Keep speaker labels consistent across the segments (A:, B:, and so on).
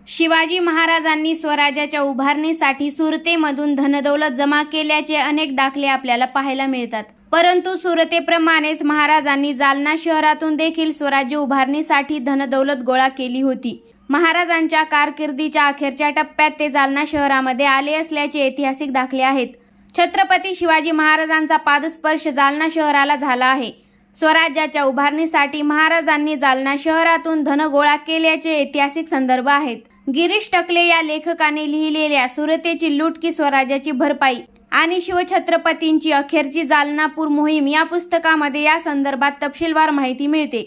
A: शिवाजी महाराजांनी स्वराज्याच्या उभारणीसाठी सुरतेमधून धनदौलत जमा केल्याचे अनेक दाखले आपल्याला पाहायला मिळतात. परंतु सुरतेप्रमाणेच महाराजांनी जालना शहरातून देखील स्वराज्य उभारणीसाठी धनदौलत गोळा केली होती. महाराजांच्या कारकिर्दीच्या अखेरच्या टप्प्यात ते जालना शहरामध्ये आले असल्याचे ऐतिहासिक दाखले आहेत. छत्रपती शिवाजी महाराजांचा पादस्पर्श जालना शहराला झाला आहे. स्वराज्याच्या उभारणीसाठी महाराजांनी जालना शहरातून धन गोळा केल्याचे ऐतिहासिक संदर्भ आहेत. गिरीश टकले या लेखकाने लिहिलेल्या सुरतेची लूट की स्वराज्याची भरपाई आणि शिवछत्रपतींची अखेरची जालनापूर मोहीम या पुस्तकामध्ये या संदर्भात तपशीलवार माहिती मिळते.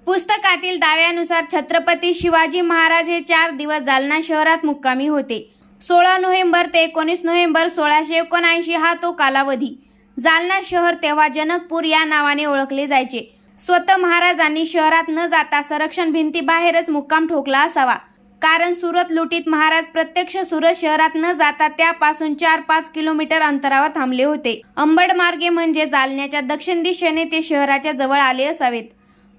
A: पुस्तकातील दाव्यानुसार छत्रपती शिवाजी महाराज हे 4 दिवस जालना शहरात मुक्कामी होते. 16 नोव्हेंबर ते 19 नोव्हेंबर 1679 हा तो कालावधी. जालना शहर तेव्हा जनकपूर या नावाने ओळखले जायचे. स्वतः महाराजांनी शहरात न जाता संरक्षण भिंतीबाहेरच मुक्काम ठोकला असावा, कारण सुरत लुटीत महाराज प्रत्यक्ष सुरत शहरात न जाता त्यापासून 4-5 किलोमीटर अंतरावर थांबले होते. अंबड मार्गे म्हणजे जालन्याच्या दक्षिण दिशेने ते शहराच्या जवळ आले असावेत.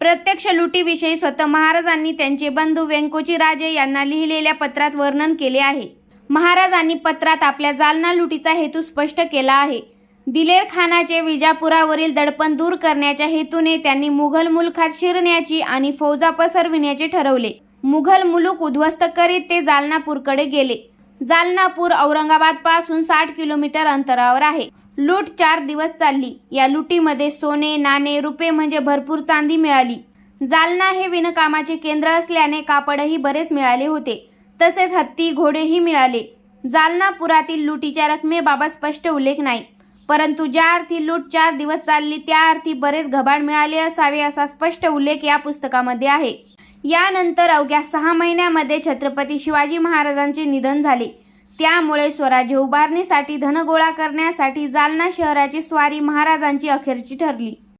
A: प्रत्यक्ष लुटीविषयी स्वतः महाराजांनी त्यांचे बंधू व्यंकोची राजे यांना लिहिलेल्या पत्रात वर्णन केले आहे. महाराजांनी पत्रात आपल्या जालना लुटीचा हेतू स्पष्ट केला आहे. दिलेर खानाचे विजापुरावरील दडपण दूर करण्याच्या हेतूने त्यांनी मुघल मुलखात शिरण्याची आणि फौजा पसरविण्याचे ठरवले. मुघल मुलूक उद्ध्वस्त करीत ते जालनापूरकडे गेले. जालनापूर औरंगाबाद पासून 60 किलोमीटर अंतरावर आहे. लूट 4 दिवस चालली. या लुटीमध्ये सोने, नाणे, रुपये म्हणजे भरपूर चांदी मिळाली. जालना हे विणकामाचे केंद्र असल्याने कापडही बरेच मिळाले होते. तसेच हत्ती, घोडेही मिळाले. जालनापुरातील लुटीच्या रकमेबाबत स्पष्ट उल्लेख नाही, परंतु ज्या अर्थी लूट 4 दिवस चालली त्या अर्थी बरेच घबाड मिळाले असावे असा स्पष्ट उल्लेख या पुस्तकामध्ये आहे. यानंतर अवघ्या 6 महिन्यामध्ये छत्रपती शिवाजी महाराजांचे निधन झाले. त्यामुळे स्वराज्य उभारणीसाठी धन गोळा करण्यासाठी जालना शहराची स्वारी महाराजांची अखेरची ठरली.